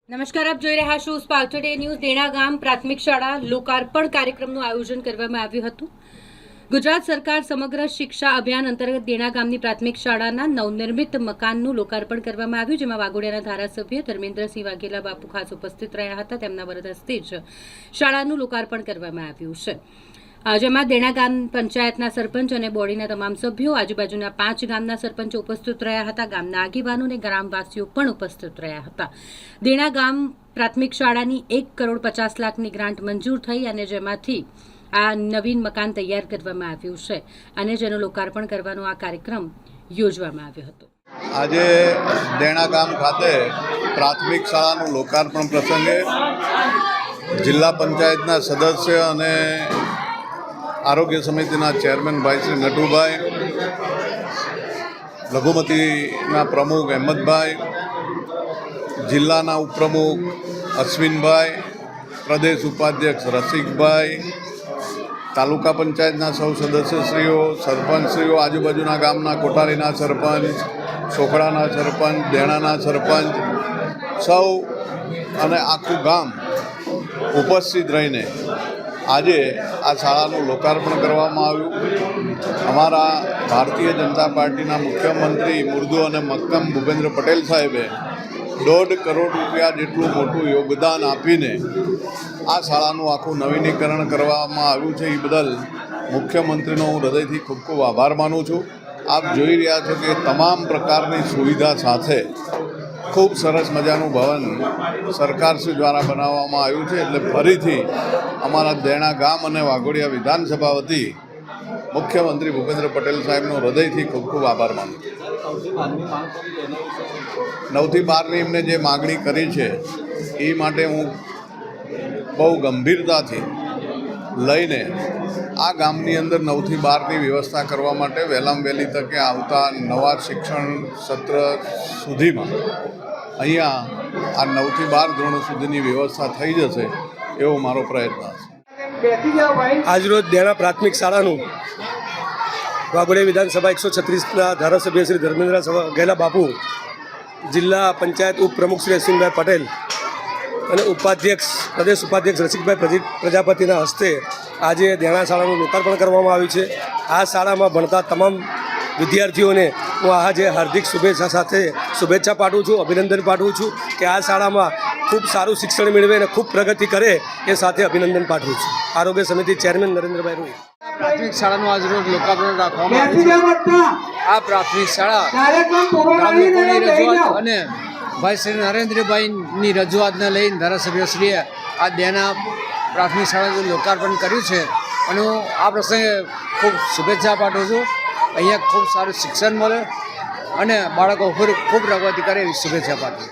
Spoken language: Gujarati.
નમસ્કાર, આપ જોઈ રહ્યા છો સ્પાર્ક ટુડે ન્યૂઝ. દેણા ગામ પ્રાથમિક શાળા લોકાર્પણ કાર્યક્રમનું આયોજન કરવામાં આવ્યું હતું. ગુજરાત સરકાર સમગ્ર શિક્ષા અભિયાન અંતર્ગત દેણા ગામની પ્રાથમિક શાળાના નવનિર્મિત મકાનનું લોકાર્પણ કરવામાં આવ્યું, જેમાં વાઘોડિયાના ધારાસભ્ય ધર્મેન્દ્રસિંહ વાઘેલા બાપુ ખાસ ઉપસ્થિત રહ્યા હતા. તેમના વરદ હસ્તે જ શાળાનું લોકાર્પણ કરવામાં આવ્યું છે, જેમાં દેણા ગામ પંચાયતના સરપંચ અને બોડીના તમામ સભ્યો, આજુબાજુના 5 ગામના સરપંચો ઉપસ્થિત રહ્યા હતા. ગામના આગેવાનો અને ગ્રામવાસીઓ પણ ઉપસ્થિત રહ્યા હતા. દેણા ગામ પ્રાથમિક શાળાની 1,50,00,000ની ગ્રાન્ટ મંજૂર થઈ અને જેમાંથી આ નવીન મકાન તૈયાર કરવામાં આવ્યું છે અને જેનું લોકાર્પણ કરવાનો આ કાર્યક્રમ યોજવામાં આવ્યો હતો. આજે દેણા ગામ ખાતે પ્રાથમિક શાળાનું લોકાર્પણ પ્રસંગે જિલ્લા પંચાયતના સદસ્ય અને આરોગ્ય સમિતિના ચેરમેન ભાઈ શ્રી નટુભાઈ, લઘુમતીના પ્રમુખ અહેમદભાઈ, જિલ્લાના ઉપપ્રમુખ અશ્વિનભાઈ, પ્રદેશ ઉપાધ્યક્ષ રસિકભાઈ, તાલુકા પંચાયતના સૌ સદસ્યશ્રીઓ, સરપંચશ્રીઓ, આજુબાજુના ગામના કોઠારીના સરપંચ, છોકરાના સરપંચ, દેણાના સરપંચ સૌ અને આખું ગામ ઉપસ્થિત રહીને આજે આ શાળાનું લોકાર્પણ કરવામાં આવ્યું. અમારા ભારતીય જનતા પાર્ટીના મુખ્યમંત્રી મૃદુ અને મક્કમ ભૂપેન્દ્ર પટેલ સાહેબે 1.5 કરોડ રૂપિયા જેટલું મોટું યોગદાન આપીને આ શાળાનું આખું નવીનીકરણ કરવામાં આવ્યું છે. એ બદલ મુખ્યમંત્રીનો હું હૃદયથી ખૂબ ખૂબ આભાર માનું છું. આપ જોઈ રહ્યા છો કે તમામ પ્રકારની સુવિધા સાથે ખૂબ સરસ મજાનું ભવન સરકારશ્રી દ્વારા બનાવવામાં આવ્યું છે. એટલે ફરીથી અમારા દેણા ગામ અને વાઘોડિયા વિધાનસભા વતી મુખ્યમંત્રી ભૂપેન્દ્ર પટેલ સાહેબનો હૃદયથી ખૂબ ખૂબ આભાર માનું છું. 9 થી 12ની એમને જે માગણી કરી છે એ માટે હું બહુ ગંભીરતાથી લઈને આ ગામની અંદર 9 થી 12ની વ્યવસ્થા કરવા માટે વહેલામાં વહેલી તકે આવતા નવા શિક્ષણ સત્ર સુધીમાં અહીંયા આ 9 થી 12 ધોરણ સુધીની વ્યવસ્થા થઈ જશે એવો મારો પ્રયત્ન છે. આજરોજ દેણા પ્રાથમિક શાળાનું વાઘોડિયા વિધાનસભા 136ના ધારાસભ્ય શ્રી ધર્મેન્દ્રસિંહ વાઘેલા બાપુ, જિલ્લા પંચાયત ઉપપ્રમુખ શ્રી અશ્વિનભાઈ પટેલ અને પ્રદેશ ઉપાધ્યક્ષ રસિકભાઈ પ્રજાપતિના હસ્તે આજે દેણા શાળાનું લોકાર્પણ કરવામાં આવ્યું છે. આ શાળામાં ભણતા તમામ વિદ્યાર્થીઓને હું આજે હાર્દિક શુભેચ્છા સાથે શુભેચ્છા પાઠવું છું, અભિનંદન પાઠવું છું કે આ શાળામાં ખૂબ સારું શિક્ષણ મેળવે અને ખૂબ પ્રગતિ કરે એ સાથે અભિનંદન પાઠવું છું. આરોગ્ય સમિતિ ચેરમેન નરેન્દ્રભાઈ રોહિત. પ્રાથમિક શાળાનું આજરોજ લોકાર્પણ રાખવામાં આવ્યું છે. આ પ્રાથમિક શાળા ગામ લોકોની રજૂઆત અને ભાઈ શ્રી નરેન્દ્રભાઈની રજૂઆતને લઈને ધારાસભ્યશ્રીએ આ દેણા પ્રાથમિક શાળાનું લોકાર્પણ કર્યું છે અને હું આ પ્રસંગે ખૂબ શુભેચ્છા પાઠવું છું. અહીંયા ખૂબ સારું શિક્ષણ મળે અને બાળકો ખૂબ પ્રગતિ કરે એવી શુભેચ્છા પાઠવું.